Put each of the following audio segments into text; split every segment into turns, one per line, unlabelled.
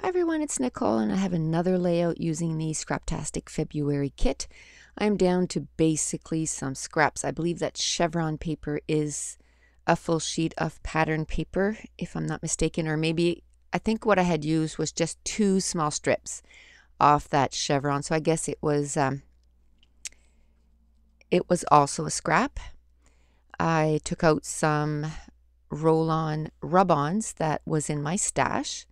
Hi everyone, it's Nicole and I have another layout using the Scraptastic February kit. I'm down to basically some scraps. I believe that chevron paper is a full sheet of pattern paper, if I'm not mistaken, or maybe I think what I had used was just 2 small strips off that chevron. So I guess it was also a scrap. I took out some roll-on rub-ons that was in my stash.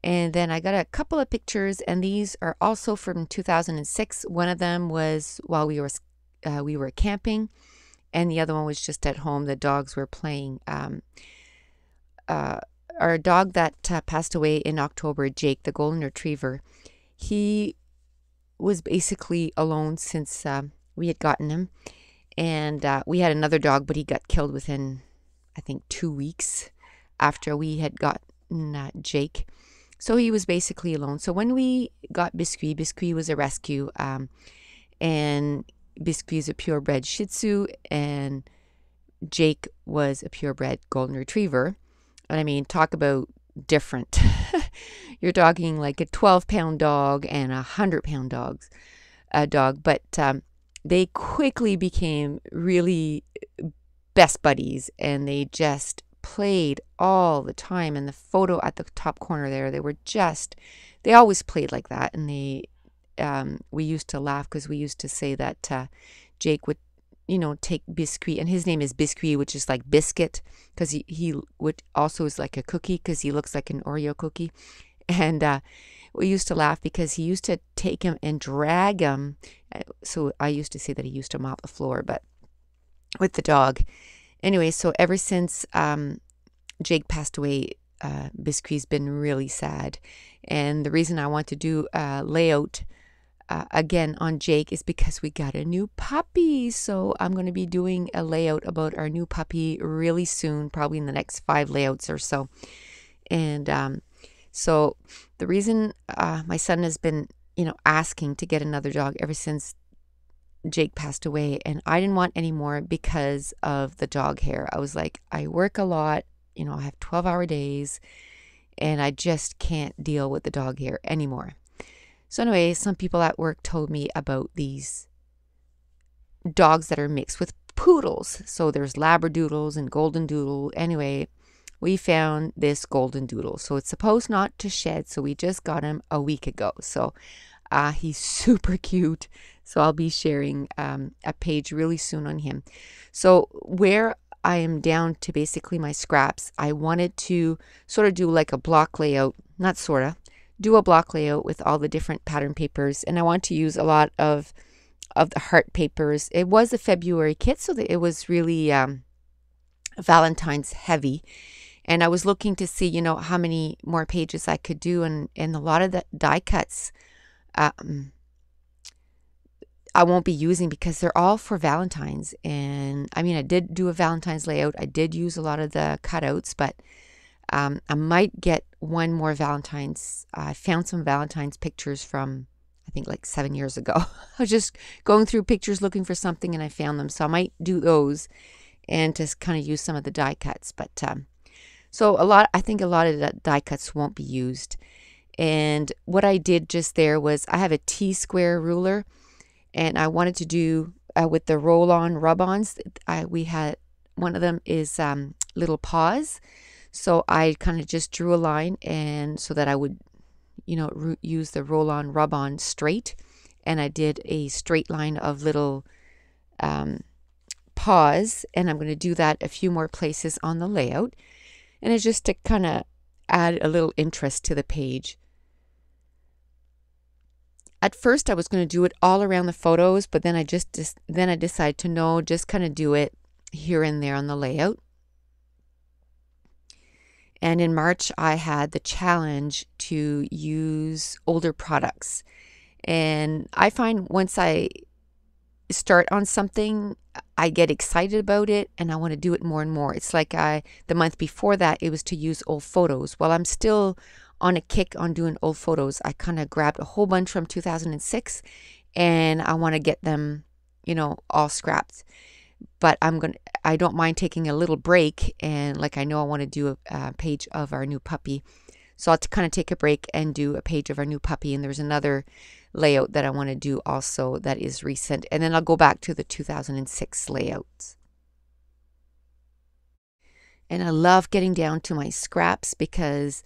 And then I got a couple of pictures, and these are also from 2006. One of them was while we were camping, and the other one was just at home. The dogs were playing. Our dog that passed away in October, Jake, the golden retriever, he was basically alone since we had gotten him. And we had another dog, but he got killed within, I think, 2 weeks after we had gotten Jake. So he was basically alone. So when we got Biscuit, Biscuit was a rescue, and Biscuit is a purebred Shih Tzu, and Jake was a purebred Golden Retriever. And I mean, talk about different. You're talking like a 12-pound dog and a 100-pound dog. But they quickly became really best buddies, and they just played all the time. And the photo at the top corner there, they always played like that. And we used to laugh because we used to say that Jake would take Biscuit, and his name is Biscuit, which is like biscuit, because he would also is like a cookie because he looks like an Oreo cookie. And we used to laugh because he used to take him and drag him. So I used to say that he used to mop the floor, but with the dog. Anyway, so ever since Jake passed away, Biscuit's been really sad. And the reason I want to do a layout again on Jake is because we got a new puppy. So I'm going to be doing a layout about our new puppy really soon, probably in the next 5 layouts or so. And so the reason my son has been, asking to get another dog ever since Jake passed away, and I didn't want any more because of the dog hair. I was like, I work a lot, I have 12-hour days, and I just can't deal with the dog hair anymore. So anyway, some people at work told me about these dogs that are mixed with poodles. So there's Labradoodles and Golden Doodle. Anyway, we found this Golden Doodle. So it's supposed not to shed, so we just got him a week ago. So he's super cute. So I'll be sharing a page really soon on him. So where I am down to basically my scraps, I wanted to sort of do like a block layout, do a block layout with all the different pattern papers. And I want to use a lot of the heart papers. It was a February kit, so that it was really Valentine's heavy. And I was looking to see, how many more pages I could do. And a lot of the die cuts I won't be using because they're all for Valentine's. And I mean, I did do a Valentine's layout. I did use a lot of the cutouts, but I might get one more Valentine's. I found some Valentine's pictures from, I think, like 7 years ago. I was just going through pictures looking for something, and I found them. So I might do those and just kind of use some of the die cuts. But so I think a lot of the die cuts won't be used. And what I did just there was I have a T-square ruler, and I wanted to do with the roll-on rub-ons. We had one of them is little paws, so I kind of just drew a line, and so that I would, use the roll-on rub-on straight, and I did a straight line of little paws, and I'm going to do that a few more places on the layout, and it's just to kind of add a little interest to the page. At first, I was going to do it all around the photos, but then I decided to just kind of do it here and there on the layout. And in March, I had the challenge to use older products. And I find once I start on something, I get excited about it and I want to do it more and more. It's like the month before that, it was to use old photos. While I'm still on a kick on doing old photos, I kind of grabbed a whole bunch from 2006 and I want to get them, all scrapped. But I don't mind taking a little break, and like I know I want to do a page of our new puppy. So I'll kind of take a break and do a page of our new puppy. And there's another layout that I want to do also that is recent. And then I'll go back to the 2006 layouts. And I love getting down to my scraps because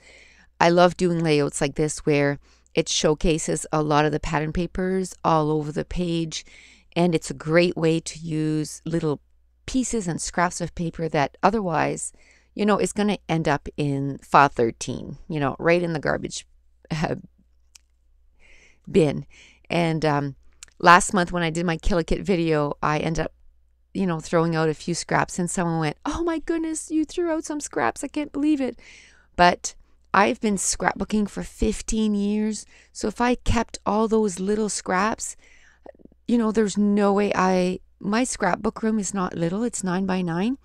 I love doing layouts like this where it showcases a lot of the pattern papers all over the page. And it's a great way to use little pieces and scraps of paper that otherwise, is going to end up in file 13, right in the garbage bin. And last month when I did my Kill a Kit video, I ended up, throwing out a few scraps, and someone went, "Oh my goodness, you threw out some scraps. I can't believe it." But I've been scrapbooking for 15 years. So if I kept all those little scraps, there's no way my scrapbook room is not little. It's 9 by 9,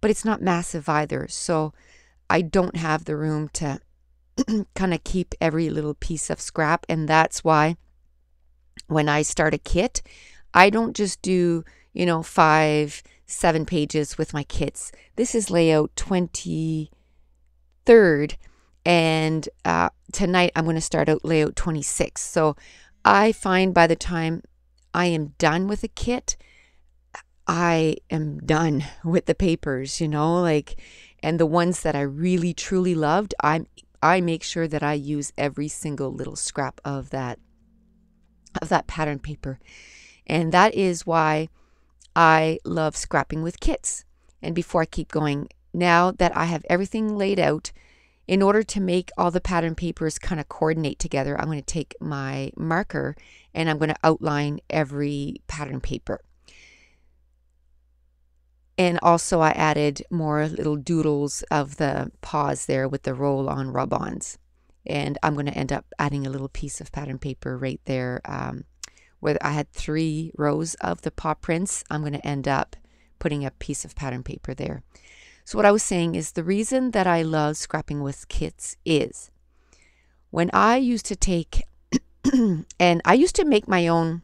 but it's not massive either. So I don't have the room to kind of keep every little piece of scrap. And that's why when I start a kit, I don't just do, 5, 7 pages with my kits. This is layout 23rd. And tonight I'm going to start out layout 26. So I find by the time I am done with a kit, I am done with the papers, and the ones that I really truly loved, I make sure that I use every single little scrap of that pattern paper. And that is why I love scrapping with kits. And before I keep going, now that I have everything laid out, in order to make all the pattern papers kind of coordinate together, I'm going to take my marker and I'm going to outline every pattern paper. And also I added more little doodles of the paws there with the roll-on rub-ons. And I'm going to end up adding a little piece of pattern paper right there. Where I had 3 rows of the paw prints, I'm going to end up putting a piece of pattern paper there. So what I was saying is the reason that I love scrapping with kits is when I used to take, and I used to make my own,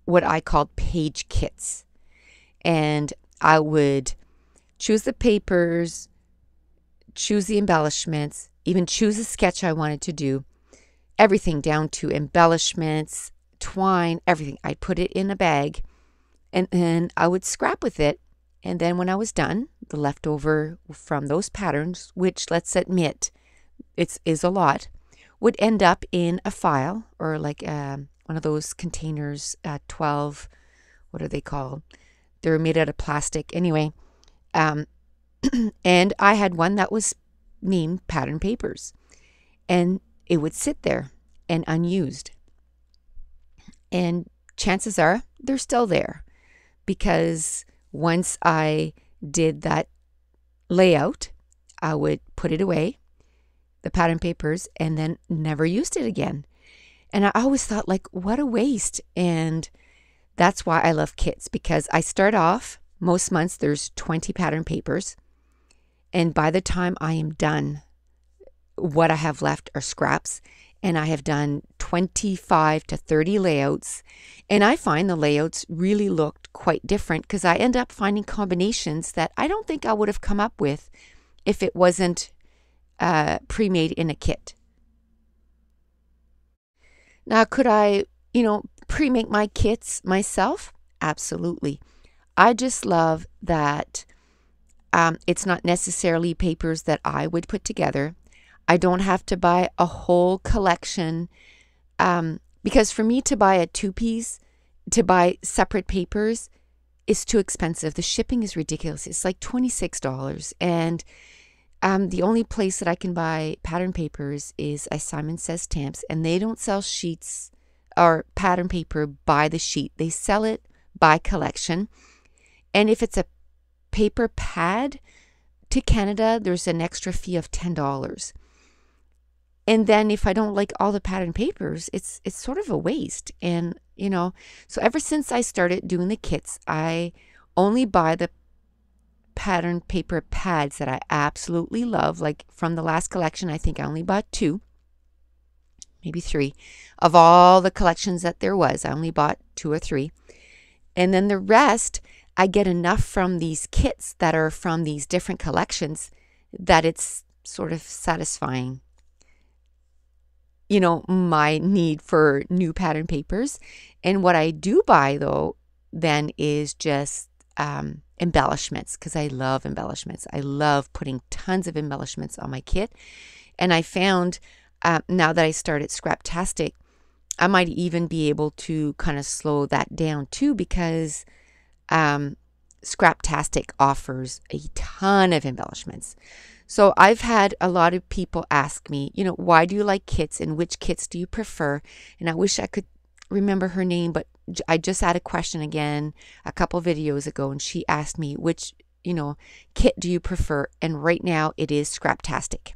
what I called page kits. And I would choose the papers, choose the embellishments, even choose a sketch I wanted to do, everything down to embellishments, twine, everything. I'd put it in a bag and then I would scrap with it. And then when I was done, the leftover from those patterns, which let's admit is a lot, would end up in a file or like one of those containers, 12, what are they called? They're made out of plastic. Anyway, and I had one that was named pattern papers. And it would sit there and unused. And chances are they're still there because once I did that layout, I would put it away, the pattern papers, and then never used it again. And I always thought, what a waste. And that's why I love kits, because I start off, most months there's 20 pattern papers. And by the time I am done, what I have left are scraps. And I have done 25 to 30 layouts. And I find the layouts really looked quite different because I end up finding combinations that I don't think I would have come up with if it wasn't pre-made in a kit. Now, could I, pre-make my kits myself? Absolutely. I just love that it's not necessarily papers that I would put together. I don't have to buy a whole collection because for me to buy a 2-piece, to buy separate papers is too expensive. The shipping is ridiculous. It's like $26. And the only place that I can buy pattern papers is Simon Says Stamps, and they don't sell sheets or pattern paper by the sheet. They sell it by collection. And if it's a paper pad to Canada, there's an extra fee of $10. And then if I don't like all the pattern papers, it's sort of a waste. And, so ever since I started doing the kits, I only buy the pattern paper pads that I absolutely love. Like from the last collection, I think I only bought 2, maybe 3. Of all the collections that there was, I only bought 2 or 3. And then the rest, I get enough from these kits that are from these different collections that it's sort of satisfying, you know, my need for new pattern papers. And what I do buy though then is just embellishments, because I love embellishments. I love putting tons of embellishments on my kit. And I found now that I started Scraptastic, I might even be able to kind of slow that down too, because Scraptastic offers a ton of embellishments. So I've had a lot of people ask me, you know, why do you like kits and which kits do you prefer? And I wish I could remember her name, but I just had a question again a couple videos ago, and she asked me which, you know, kit do you prefer? And right now it is Scraptastic.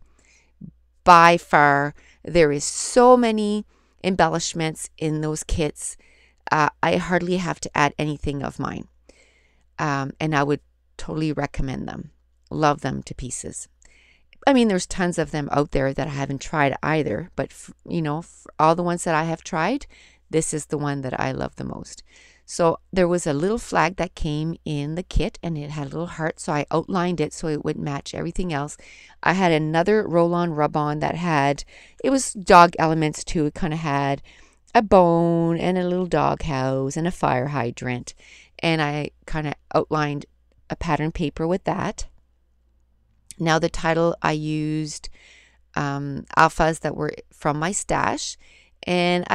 By far, there is so many embellishments in those kits. I hardly have to add anything of mine. And I would totally recommend them. Love them to pieces. I mean, there's tons of them out there that I haven't tried either, but you know, for all the ones that I have tried, this is the one that I love the most. So there was a little flag that came in the kit, and it had a little heart, so I outlined it so it would match everything else. I had another roll-on rub-on that had, it was dog elements too. It kind of had a bone and a little dog house and a fire hydrant, and I kind of outlined a pattern paper with that. Now the title, I used alphas that were from my stash, and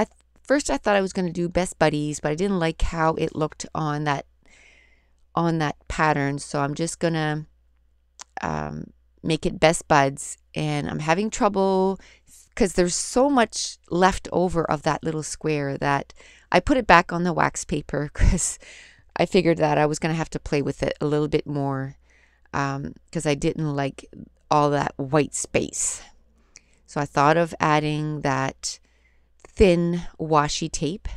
first I thought I was going to do Best Buddies, but I didn't like how it looked on that pattern, so I'm just gonna make it Best Buds. And I'm having trouble because there's so much left over of that little square that I put it back on the wax paper, because I figured that I was going to have to play with it a little bit more, because I didn't like all that white space. So I thought of adding that thin washi tape,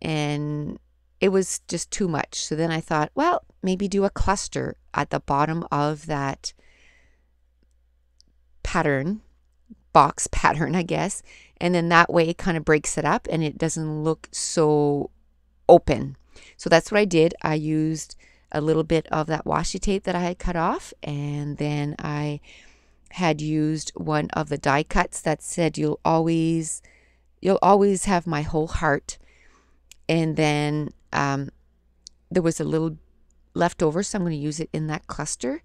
and it was just too much. So then I thought, well, maybe do a cluster at the bottom of that pattern, box pattern, I guess, and then that way it kind of breaks it up and it doesn't look so open. So that's what I did. I used a little bit of that washi tape that I had cut off, and then I had used one of the die cuts that said you'll always have my whole heart. And then there was a little left over, so I'm going to use it in that cluster.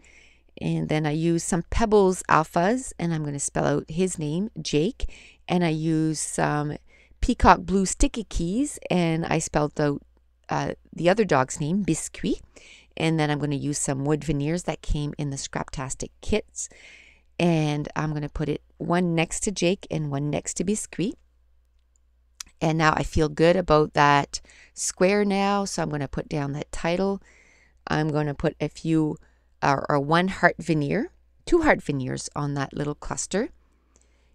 And then I used some Pebbles alphas, and I'm going to spell out his name, Jake. And I used some Peacock Blue sticky keys, and I spelled out the other dog's name, Biscuit. And then I'm going to use some wood veneers that came in the Scraptastic kits. And I'm going to put it one next to Jake and one next to Biscuit. And now I feel good about that square now, so I'm going to put down that title. I'm going to put a few or one heart veneer, 2 heart veneers on that little cluster.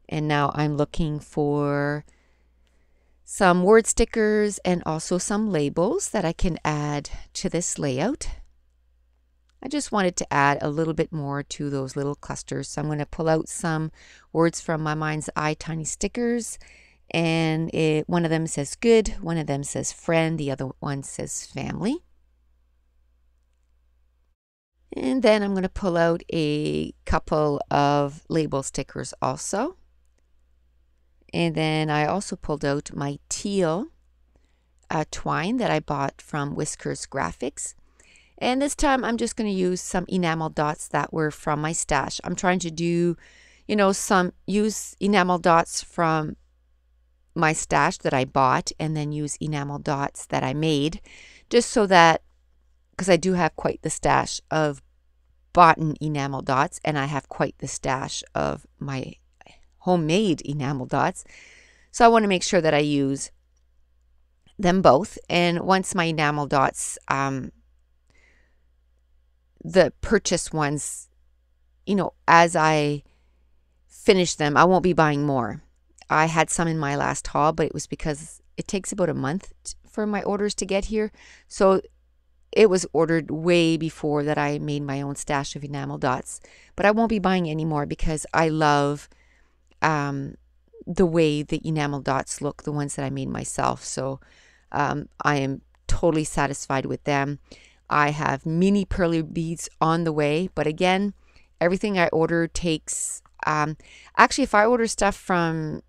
And now I'm looking for some word stickers and also some labels that I can add to this layout. I just wanted to add a little bit more to those little clusters. So I'm going to pull out some words from my mind's eye tiny stickers. And one of them says good, one of them says friend, the other one says family. And then I'm going to pull out a couple of label stickers also. And then I also pulled out my teal twine that I bought from Whiskers Graphics. And this time I'm just going to use some enamel dots that were from my stash. I'm trying to do, use enamel dots from my stash that I bought, and then use enamel dots that I made, just so that, because I do have quite the stash of bought enamel dots, and I have quite the stash of my homemade enamel dots. So I want to make sure that I use them both. And once my enamel dots, the purchased ones, as I finish them, I won't be buying more. I had some in my last haul, but it was because it takes about a month for my orders to get here. So it was ordered way before that I made my own stash of enamel dots. But I won't be buying any more because I love the way the enamel dots look, the ones that I made myself. So I am totally satisfied with them. I have mini pearly beads on the way, but again, Everything I order takes, actually, if I order stuff from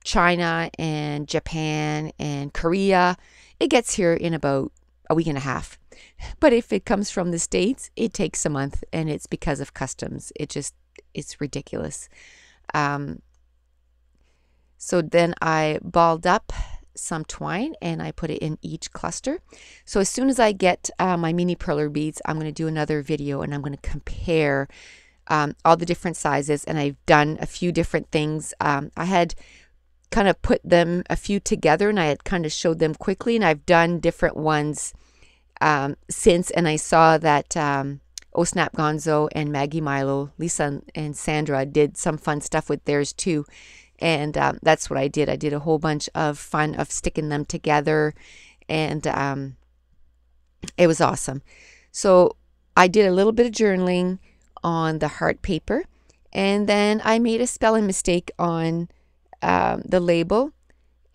China and Japan and Korea, it gets here in about a week and a half. But if it comes from the States, it takes a month, and it's because of customs. It's ridiculous. So then I balled up some twine and I put it in each cluster. So as soon as I get my mini perler beads, I'm going to do another video and I'm going to compare all the different sizes, and I've done a few different things. I had kind of put them a few together and I had kind of showed them quickly, and I've done different ones since, and I saw that Oh Snap Gonzo and Maggie Milo, Lisa and Sandra did some fun stuff with theirs too. And that's what I did. I did a whole bunch of fun of sticking them together, and it was awesome. So I did a little bit of journaling on the heart paper, and then I made a spelling mistake on the label.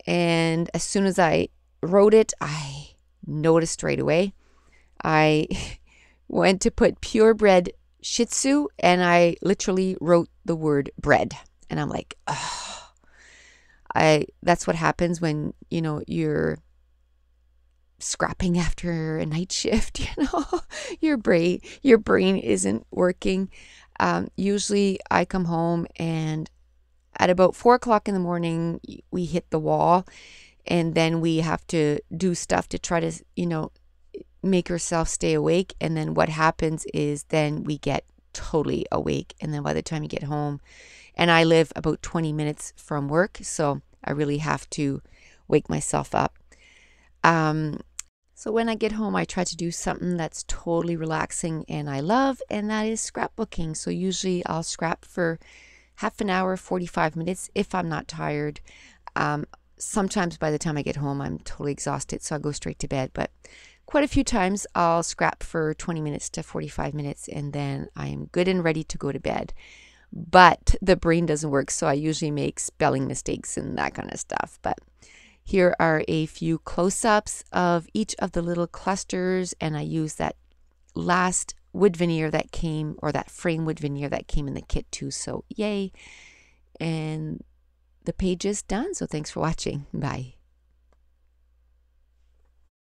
And as soon as I wrote it, I noticed right away. I went to put purebred Shih Tzu, and I literally wrote the word bread. And I'm like, oh. That's what happens when, you're scrapping after a night shift, your brain isn't working. Usually I come home, and at about 4 o'clock in the morning, we hit the wall, and then we have to do stuff to try to, make ourselves stay awake. And then what happens is then we get totally awake. And then by the time you get home, and I live about 20 minutes from work, so I really have to wake myself up. So when I get home, I try to do something that's totally relaxing and I love, and that is scrapbooking. So usually I'll scrap for half an hour, 45 minutes if I'm not tired. Sometimes by the time I get home, I'm totally exhausted, so I go straight to bed. But quite a few times I'll scrap for 20 minutes to 45 minutes, and then I am good and ready to go to bed. But the brain doesn't work, so I usually make spelling mistakes and that kind of stuff. But here are a few close-ups of each of the little clusters, and I use that last wood veneer that came, or that frame wood veneer that came in the kit too, so yay. And the page is done, so thanks for watching. Bye.